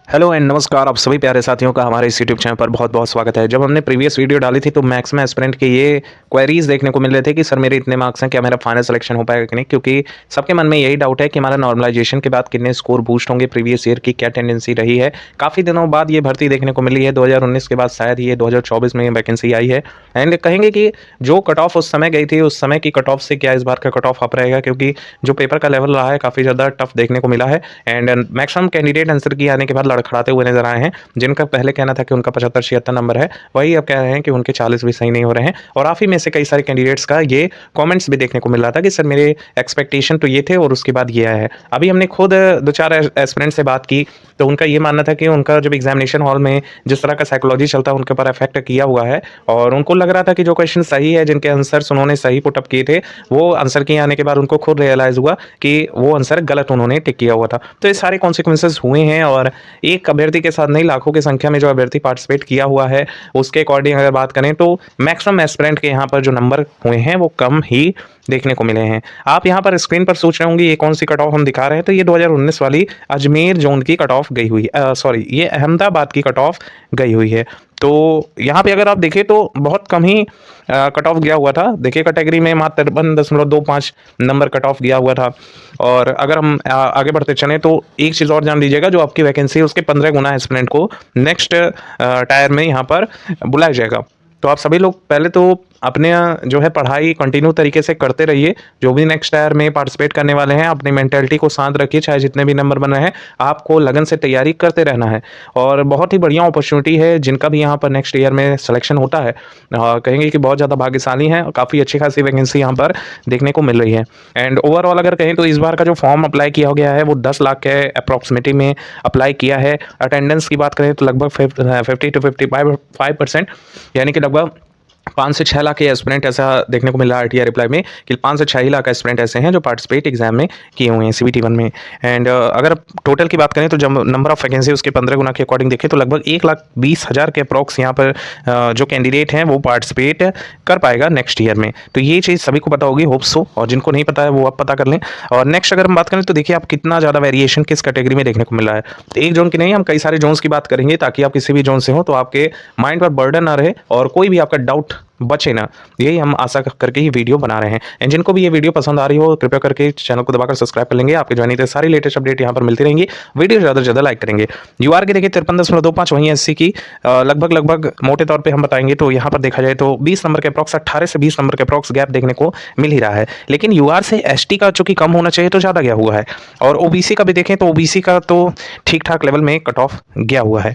Hello and नमस्कार, आप सभी प्यारे साथियों का हमारे इस यूट्यूब चैनल पर बहुत बहुत स्वागत है। जब हमने प्रीवियस वीडियो डाली थी तो मैक्सिमम एस्पिरेंट के ये क्वेरीज देखने को मिल रहे थे कि सर मेरे इतने मार्क्स हैं, क्या मेरा फाइनल सिलेक्शन हो पाएगा कि नहीं, क्योंकि सबके मन में यही डाउट है कि हमारा नॉर्मलाइजेशन के बाद कितने स्कोर बूस्ट होंगे, प्रीवियस ईयर की क्या टेंडेंसी रही है। काफ़ी दिनों बाद ये भर्ती देखने को मिली है, 2019 के बाद शायद ये 2024 में वैकेंसी आई है। एंड कहेंगे कि जो कट ऑफ उस समय गई थी, उस समय की कट ऑफ से क्या इस बार का कट ऑफ अप रहेगा, क्योंकि जो पेपर का लेवल रहा है काफ़ी ज़्यादा टफ देखने को मिला है। एंड मैक्सिमम कैंडिडेट आंसर की आने के बाद लड़खड़ाते हुए नजर आए हैं। जिनका पहले कहना था कि उनका 75-76 नंबर है, वही अब कह रहे हैं कि उनके 40 भी सही नहीं हो रहे हैं। और आप ही में से कई सारे कैंडिडेट्स का ये कमेंट्स भी देखने को मिल रहा था कि सर मेरे एक्सपेक्टेशन तो ये थे और उसके बाद ये आया है। अभी हमने खुद दो चार एस्पिरेंट से बात की तो उनका ये मानना था कि उनका जब एग्जामिनेशन हॉल में जिस तरह का साइकोलॉजी चलता है उनके ऊपर इफेक्ट किया हुआ है, और उनको लग रहा था कि जो क्वेश्चन सही है, जिनके आंसर्स उन्होंने सही पुट अप किए थे, वो आंसर के आने के बाद उनको खुद रियलाइज हुआ कि वो आंसर गलत उन्होंने टिक किया हुआ था। तो ये सारे कॉन्सिक्वेंसेस हुए हैं, और एक अभ्यर्थी के साथ नहीं, लाखों की संख्या में जो अभ्यर्थी पार्टिसिपेट किया हुआ है उसके अकॉर्डिंग अगर बात करें तो मैक्सिमम एस्पिरेंट के यहाँ पर जो नंबर हुए हैं वो कम ही देखने को मिले हैं। आप यहाँ पर स्क्रीन पर सोच रहे होंगे ये कौन सी कट ऑफ हम दिखा रहे हैं, तो ये 2019 वाली अजमेर जोन की कट ऑफ गई हुई, सॉरी ये अहमदाबाद की कट ऑफ गई हुई है। तो यहाँ पे अगर आप देखें तो बहुत कम ही कट ऑफ गया हुआ था। देखिए कैटेगरी में मात्र 53.25 नंबर कट ऑफ गया हुआ था। और अगर हम आगे बढ़ते चलें तो एक चीज़ और जान लीजिएगा, जो आपकी वैकेंसी है उसके 15 गुना एस्पिरेंट को नेक्स्ट टायर में यहाँ पर बुलाया जाएगा। तो आप सभी लोग पहले तो अपने जो है पढ़ाई कंटिन्यू तरीके से करते रहिए। जो भी नेक्स्ट ईयर में पार्टिसिपेट करने वाले हैं अपनी मेंटेलिटी को शांत रखिए, चाहे जितने भी नंबर बन रहे हैं आपको लगन से तैयारी करते रहना है। और बहुत ही बढ़िया अपॉर्चुनिटी है जिनका भी यहाँ पर नेक्स्ट ईयर में सिलेक्शन होता है, कहेंगे कि बहुत ज़्यादा भाग्यशाली हैं। काफ़ी अच्छी खासी वैकेंसी यहाँ पर देखने को मिल रही है। एंड ओवरऑल अगर कहें तो इस बार का जो फॉर्म अप्लाई किया गया है वो 10 लाख के अप्रॉक्सीमेटली में अप्लाई किया है। अटेंडेंस की बात करें तो लगभग 50 to 55%, यानी कि लगभग 5 से 6 लाख के एस्पिरेंट ऐसा देखने को मिला है आरटीआई रिप्लाई में कि 5 से 6 लाख एस्पिरेंट ऐसे हैं जो पार्टिसिपेट एग्जाम में किए हुए हैं CBT 1 में। एंड अगर टोटल की बात करें तो जब नंबर ऑफ वैकेंसी उसके 15 गुना के अकॉर्डिंग देखें तो लगभग 1,20,000 के अप्रॉक्स यहाँ पर जो कैंडिडेट हैं वो पार्टिसिपेट कर पाएगा नेक्स्ट ईयर में। तो ये चीज़ सभी को पता होगी, होप सो, और जिनको नहीं पता है वो अब पता कर लें। और नेक्स्ट अगर हम बात करें तो देखिए आप कितना ज़्यादा वेरिएशन किस कैटेगरी में देखने को मिला है। तो एक जोन की नहीं, हम कई सारे जोन्स की बात करेंगे ताकि आप किसी भी जोन से हो तो आपके माइंड पर बर्डन ना रहे और कोई भी आपका डाउट बचे ना, यही हम आशा करके ही वीडियो बना रहे हैं। एंड जिनको भी ये वीडियो पसंद आ रही हो कृपया करके चैनल को दबाकर सब्सक्राइब कर लेंगे। आपके ज्वाइनिंग से सारी लेटेस्ट अपडेट यहाँ पर मिलती रहेंगी। वीडियो ज़्यादा से ज़्यादा लाइक करेंगे। यूआर की देखिए 53.25, वहीं SC की लगभग मोटे तौर पर हम बताएंगे तो यहाँ पर देखा जाए तो 20 नंबर के अप्रॉक्स, 18 से 20 नंबर के अप्रॉक्स गैप देखने को मिल ही रहा है। लेकिन यूआर से ST का चूंकि कम होना चाहिए तो ज़्यादा गया हुआ है। और OBC का भी देखें तो OBC का तो ठीक ठाक लेवल में कट ऑफ गया हुआ है।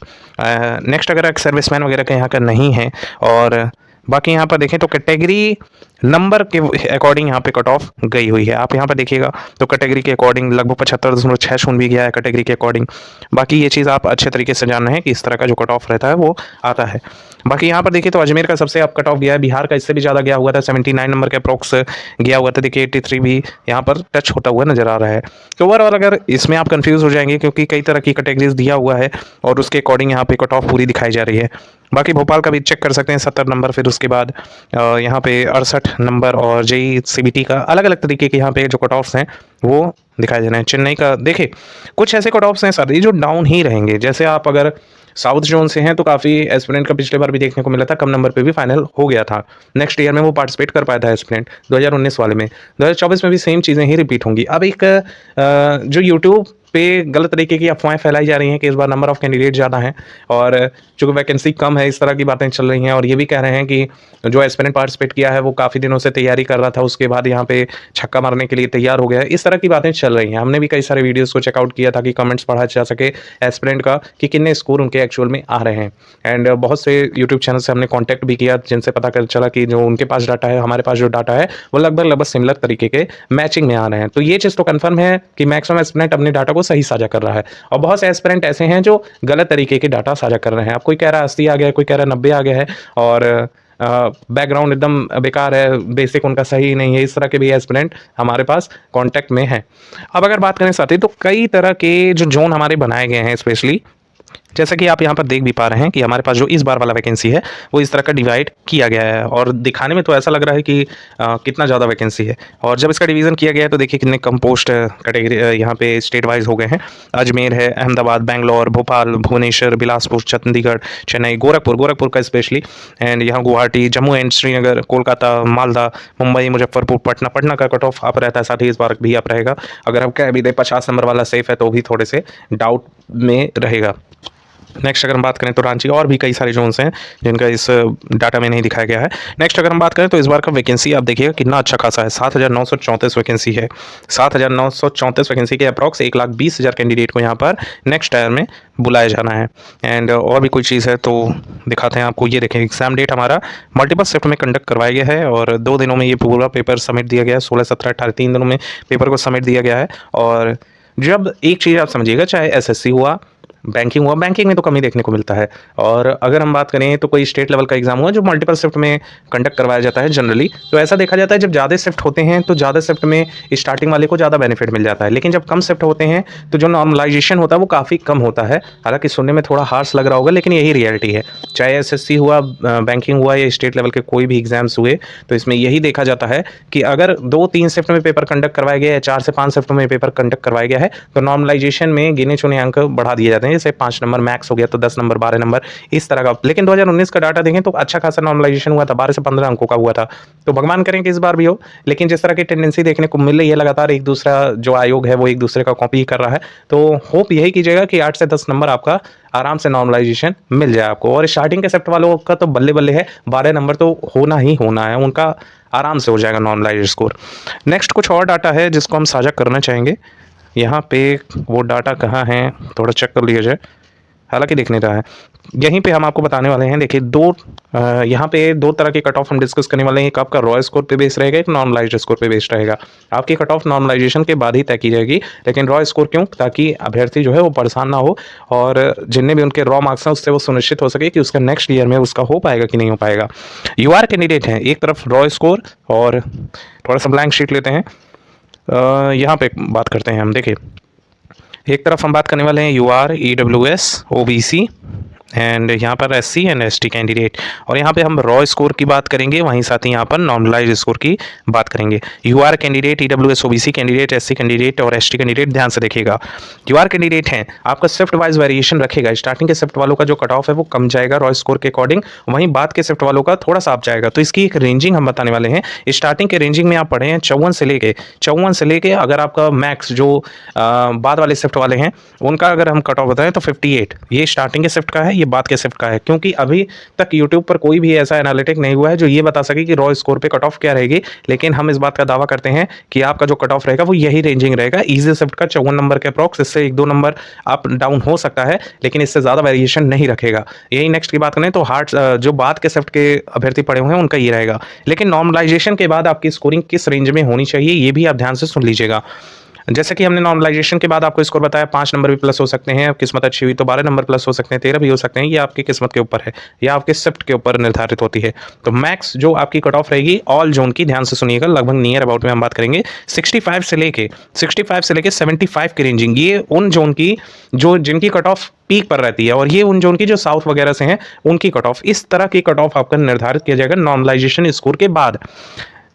नेक्स्ट अगर एक सर्विसमैन वगैरह का यहाँ का नहीं है। और बाकी यहाँ पर देखें तो कैटेगरी नंबर के अकॉर्डिंग यहाँ पे कट ऑफ गई हुई है। आप यहाँ पर देखिएगा तो कैटेगरी के अकॉर्डिंग लगभग 75.60 भी गया है कैटेगरी के अकॉर्डिंग। बाकी ये चीज़ आप अच्छे तरीके से जान रहे हैं कि इस तरह का जो कट ऑफ रहता है वो आता है। बाकी यहाँ पर देखिए तो अजमेर का सबसे अब कट ऑफ गया है। बिहार का इससे भी ज़्यादा गया हुआ था, 79 नंबर के अप्रॉक्स गया हुआ था। देखिए 83 भी यहाँ पर टच होता हुआ नजर आ रहा है। तो ओवरऑल अगर इसमें आप कंफ्यूज हो जाएंगे क्योंकि कई तरह की कैटेगरीज दिया हुआ है और उसके अकॉर्डिंग यहाँ पे कट ऑफ पूरी दिखाई जा रही है। बाकी भोपाल का भी चेक कर सकते हैं 70 नंबर, फिर उसके बाद यहाँ पे 68 नंबर, और JEE CBT का अलग अलग तरीके के यहाँ पे जो कट ऑफ्स हैं वो दिखाई दे रहे हैं। चेन्नई का देखे कुछ ऐसे कट ऑफ्स हैं सर ये जो डाउन ही रहेंगे। जैसे आप अगर साउथ जोन से हैं तो काफ़ी एस्पिरेंट का पिछले बार भी देखने को मिला था, कम नंबर पे भी फाइनल हो गया था। नेक्स्ट ईयर में वो पार्टिसिपेट कर पाया था एस्पिरेंट 2019 वाले में। 2024 में भी सेम चीज़ें ही रिपीट होंगी। अब एक जो यूट्यूब पे गलत तरीके की अफवाहें फैलाई जा रही हैं कि इस बार नंबर ऑफ कैंडिडेट ज़्यादा हैं और चूँकि वैकेंसी कम है, इस तरह की बातें चल रही हैं। और ये भी कह रहे हैं कि जो एस्पिरेंट पार्टिसिपेट किया है वो काफ़ी दिनों से तैयारी कर रहा था, उसके बाद यहाँ पे छक्का मारने के लिए तैयार हो गया है। इस तरह की बातें चल रही हैं। हमने भी कई सारे वीडियोज़ को चेकआउट किया था कि कमेंट्स पढ़ा जा सके एस्पिरेंट का कि कितने स्कोर उनके एक्चुअल में आ रहे हैं। एंड बहुत से यूट्यूब चैनल से हमने कॉन्टैक्ट भी किया जिनसे पता कर चला कि जो उनके पास डाटा है, हमारे पास जो डाटा है वो लगभग सिमिलर तरीके के मैचिंग में आ रहे हैं। तो ये चीज़ तो कन्फर्म है कि मैक्सिमम एस्पिरेंट अपने डाटा को सही साझा कर रहा है। और बहुत से एस्पिरेंट ऐसे हैं जो गलत तरीके के डाटा साझा कर रहे हैं। अब कोई कह रहा है 80 आ गया है, कोई कह रहा है 90 आ गया है, और बैकग्राउंड एकदम बेकार है, बेसिक उनका सही नहीं है। इस तरह के भी एस्पिरेंट हमारे पास कांटेक्ट में हैं। अब अगर बात करें साथी तो कई तरह के जो जोन हमारे बनाए गए हैं, स्पेशली जैसा कि आप यहाँ पर देख भी पा रहे हैं कि हमारे पास जो इस बार वाला वैकेंसी है वो इस तरह का डिवाइड किया गया है और दिखाने में तो ऐसा लग रहा है कि कितना ज़्यादा वैकेंसी है। और जब इसका डिवीज़न किया गया है तो देखिए कितने कम पोस्ट कैटेगरी यहाँ पे स्टेट वाइज हो गए हैं। अजमेर है, अहमदाबाद, बेंगलोर, भोपाल, भुवनेश्वर, बिलासपुर, चंडीगढ़, चेन्नई, गोरखपुर का स्पेशली, एंड यहाँ गुवाहाटी, जम्मू एंड श्रीनगर, कोलकाता, मालदा, मुंबई, मुजफ्फरपुर, पटना का कट ऑफ आप रहता है, साथ ही इस बार भी आप रहेगा। अगर हम कह भी दें 50 नंबर वाला सेफ है तो भी थोड़े से डाउट में रहेगा। नेक्स्ट अगर हम बात करें तो रांची और भी कई सारे जोन्स हैं जिनका इस डाटा में नहीं दिखाया गया है। नेक्स्ट अगर हम बात करें तो इस बार का वैकेंसी आप देखिएगा कितना अच्छा खासा है, 7,934 वैकेंसी है। 7,934 वैकेंसी के अप्रॉक्स 1,20,000 कैंडिडेट को यहाँ पर नेक्स्ट टायर में बुलाया जाना है। एंड और भी कोई चीज़ है तो दिखाते हैं आपको। ये देखें एग्जाम डेट हमारा मल्टीपल शिफ्ट में कंडक्ट करवाया गया है और 2 दिनों में ये पूरा पेपर सबमिट दिया गया है। 16, 17, 18 3 दिनों में पेपर को सबमिट दिया गया है। और जब एक चीज़ आप समझिएगा, चाहे एसएससी हुआ, बैंकिंग हुआ, बैंकिंग में तो कम ही देखने को मिलता है। और अगर हम बात करें तो कोई स्टेट लेवल का एग्जाम हुआ जो मल्टीपल शिफ्ट में कंडक्ट करवाया जाता है जनरली, तो ऐसा देखा जाता है जब ज़्यादा शिफ्ट होते हैं तो ज़्यादा शिफ्ट में स्टार्टिंग वाले को ज़्यादा बेनिफिट मिल जाता है, लेकिन जब कम शिफ्ट होते हैं तो जो नॉर्मलाइजेशन होता है वो काफ़ी कम होता है। हालांकि सुनने में थोड़ा हार्श लग रहा होगा लेकिन यही रियलिटी है। चाहे एसएससी हुआ, बैंकिंग हुआ या स्टेट लेवल के कोई भी एग्जाम्स हुए, तो इसमें यही देखा जाता है कि अगर 2-3 शिफ्ट में पेपर कंडक्ट करवाया गया है, 4 से 5 शिफ्ट में पेपर कंडक्ट करवाया गया है, तो नॉर्मलाइजेशन में गिने चुने अंक बढ़ा दिए जाते हैं। जैसे 5 नंबर मैक्स हो गया तो 10 नंबर, 12 नंबर, इस तरह का। लेकिन 2019 का डाटा देखें तो अच्छा खासा नॉर्मलाइजेशन हुआ था, 12 से 15 अंकों का हुआ था। तो भगवान करें कि इस बार भी हो, लेकिन जिस तरह की टेंडेंसी देखने को मिल रही है लगातार, एक दूसरा जो आयोग है वो एक दूसरे का कॉपी कर रहा है, तो होप यही कीजिएगा कि 8 से 10 नंबर आपका आराम से नॉर्मलाइजेशन मिल जाए आपको। और स्टार्टिंग के शिफ्ट वालों का तो बल्ले बल्ले है, 12 नंबर तो होना ही होना है उनका, आराम से हो जाएगा नॉर्मलाइज स्कोर। नेक्स्ट कुछ और डाटा है जिसको हम साझा करना चाहेंगे। यहाँ पे वो डाटा कहाँ है, थोड़ा चेक कर लिया जाए, हालांकि दिख नहीं रहा है। यहीं पे हम आपको बताने वाले हैं। देखिए यहाँ पे 2 तरह के कट ऑफ हम डिस्कस करने वाले हैं। एक आपका रॉ स्कोर पे बेस्ड रहेगा, एक नॉर्मलाइज्ड स्कोर पे बेस्ड रहेगा। आपकी कट ऑफ नॉर्मलाइजेशन के बाद ही तय की जाएगी, लेकिन रॉ स्कोर क्यों, ताकि अभ्यर्थी जो है वो परेशान ना हो और जितने भी उनके रॉ मार्क्स हैं उससे वो सुनिश्चित हो सके कि उसका नेक्स्ट ईयर में उसका हो पाएगा कि नहीं हो पाएगा। यूआर कैंडिडेट हैं, एक तरफ रॉ स्कोर और थोड़ा सा ब्लैंक शीट लेते हैं, यहाँ पे बात करते हैं हम। देखिए एक तरफ हम बात करने वाले हैं यूआर, ईडब्ल्यूएस, ओबीसी एंड यहाँ पर एससी एंड एसटी कैंडिडेट, और यहाँ पे हम रॉ स्कोर की बात करेंगे, वहीं साथ ही यहाँ पर नॉर्मलाइज स्कोर की बात करेंगे। UR candidate, EWS, OBC candidate, SC candidate और एसटी कैंडिडेट, ध्यान से देखिएगा। यूआर कैंडिडेट हैं, आपका शिफ्ट वाइज वेरिएशन रखेगा। स्टार्टिंग के शिफ्ट वालों का जो कट ऑफ है वो कम जाएगा रॉ स्कोर के अकॉर्डिंग, वहीं बाद के शिफ्ट वालों का थोड़ा सा आप जाएगा। तो इसकी एक रेंजिंग हम बताने वाले हैं। स्टार्टिंग के रेंजिंग में आप पढ़े हैं 54 से लेके अगर आपका मैक्स जो बाद वाले शिफ्ट वाले हैं उनका अगर हम कट ऑफ बताएं तो 58, ये स्टार्टिंग के शिफ्ट का है, ये बाद के शिफ्ट का है। क्योंकि अभी तक यूट्यूब पर कोई भी ऐसा एनालिटिक नहीं हुआ है जो ये बता सके कि रॉ स्कोर पे कट ऑफ क्या रहेगी, लेकिन हम इस बात का दावा करते हैं कि आपका जो कट ऑफ रहेगा वो यही रेंजिंग रहेगा। ईजी शिफ्ट का 54 नंबर के अप्रॉक्स, इससे 1-2 नंबर अप डाउन हो सकता है, लेकिन इससे ज़्यादा वेरिएशन नहीं रखेगा। यही नेक्स्ट की बात करें तो हार्ट जो बाद के शिफ्ट के अभ्यर्थी पड़े हुए हैं उनका ये रहेगा। लेकिन नॉर्मलाइजेशन के बाद आपकी स्कोरिंग किस रेंज में होनी चाहिए ये भी आप ध्यान से सुन लीजिएगा। जैसे कि हमने नॉर्मलाइजेशन के बाद आपको स्कोर बताया, 5 नंबर भी प्लस हो सकते हैं, किस्मत अच्छी हुई तो 12 नंबर प्लस हो सकते हैं, 13 भी हो सकते हैं, ये आपकी किस्मत के ऊपर है या आपके शिफ्ट के ऊपर निर्धारित होती है। तो मैक्स जो आपकी कट ऑफ रहेगी ऑल जोन की, ध्यान से सुनिएगा, लगभग नियर अबाउट में हम बात करेंगे 65 से लेके 75 की रेंजिंग, ये उन जोन की जो जिनकी कट ऑफ पीक पर रहती है, और ये उन जोन की जो साउथ वगैरह से हैं उनकी कट ऑफ, इस तरह की कट ऑफ आपका निर्धारित किया जाएगा नॉर्मलाइजेशन स्कोर के बाद।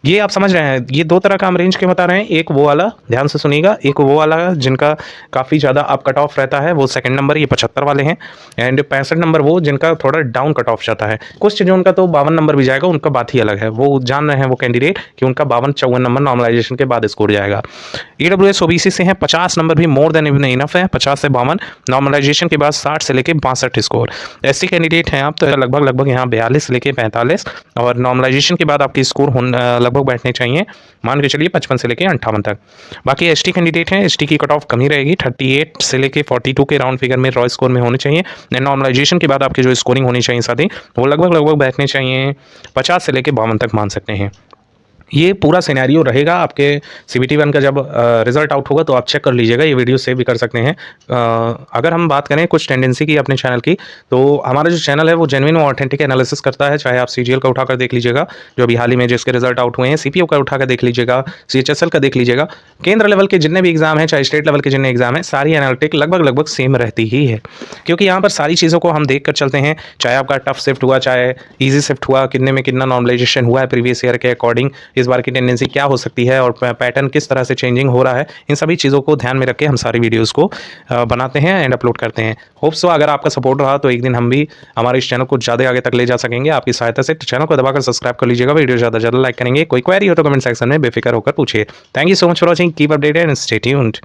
ये आप समझ रहे हैं, ये 2 तरह का हम रेंज के बता रहे हैं। एक वो वाला, ध्यान से सुनिएगा, एक वो वाला जिनका काफ़ी ज़्यादा अप कट ऑफ रहता है, वो सेकंड नंबर, ये 75 वाले हैं, एंड 65 नंबर वो जिनका थोड़ा डाउन कट ऑफ जाता है। कुछ जो उनका तो 52 नंबर भी जाएगा, उनका बात ही अलग है, वो जान रहे हैं वो कैंडिडेट कि उनका 52-54 नंबर नॉर्मलाइजेशन के बाद स्कोर जाएगा। ईडब्ल्यूएस ओबीसी से हैं, 50 नंबर भी मोर देन इनफ है, 50 से 52 नॉर्मलाइजेशन के बाद 60 से लेके 62 स्कोर। एससी कैंडिडेट हैं आप तो लगभग यहाँ 42 से लेके 45, और नॉर्मलाइजेशन के बाद आपकी स्कोर लगभग बैठने चाहिए, मान के चलिए 55 से लेके 58 तक। बाकी एसटी कैंडिडेट हैं, एसटी की कट ऑफ कम ही रहेगी, 38 से लेके 42 के राउंड फिगर में रॉ स्कोर में होने चाहिए। नॉर्मलाइजेशन के बाद आपकी जो स्कोरिंग होनी चाहिए साथ ही वो लगभग बैठने चाहिए 50 से लेके 52 तक मान सकते हैं। ये पूरा सिनेरियो रहेगा आपके सीबीटी 1 का जब रिजल्ट आउट होगा तो आप चेक कर लीजिएगा, ये वीडियो सेव भी कर सकते हैं। अगर हम बात करें कुछ टेंडेंसी की अपने चैनल की, तो हमारा जो चैनल है वो जेन्युइन और ऑथेंटिक एनालिसिस करता है। चाहे आप सीजीएल का उठाकर देख लीजिएगा, जो अभी हाल ही में जिसके रिजल्ट आउट हुए हैं, सीपीओ का उठाकर देख लीजिएगा, सीएचएसएल का देख लीजिएगा, केंद्र लेवल के जितने भी एग्जाम हैं, चाहे स्टेट लेवल के जितने एग्जाम हैं, सारी एनालिटिक लगभग सेम रहती ही है, क्योंकि यहाँ पर सारी चीज़ों को हम देख कर चलते हैं। चाहे आपका टफ शिफ्ट हुआ, चाहे ईजी शिफ्ट हुआ, कितने में कितना नॉर्मलाइजेशन हुआ है प्रीवियस ईयर के अकॉर्डिंग, इस बार की टेंडेंसी क्या हो सकती है और पैटर्न किस तरह से चेंजिंग हो रहा है, इन सभी चीज़ों को ध्यान में रख के हम सारी वीडियोज़ को बनाते हैं एंड अपलोड करते हैं। होप सो अगर आपका सपोर्ट रहा तो एक दिन हम भी हमारे इस चैनल को ज़्यादा आगे तक ले जा सकेंगे आपकी सहायता से। तो चैनल को दबाकर सब्सक्राइब कर लीजिएगा, वीडियो ज़्यादा से ज़्यादा लाइक करेंगे। कोई क्वेरी हो तो कमेंट सेक्शन में बेफिक्र होकर पूछिए। Thank you so much for watching, keep updated and stay tuned.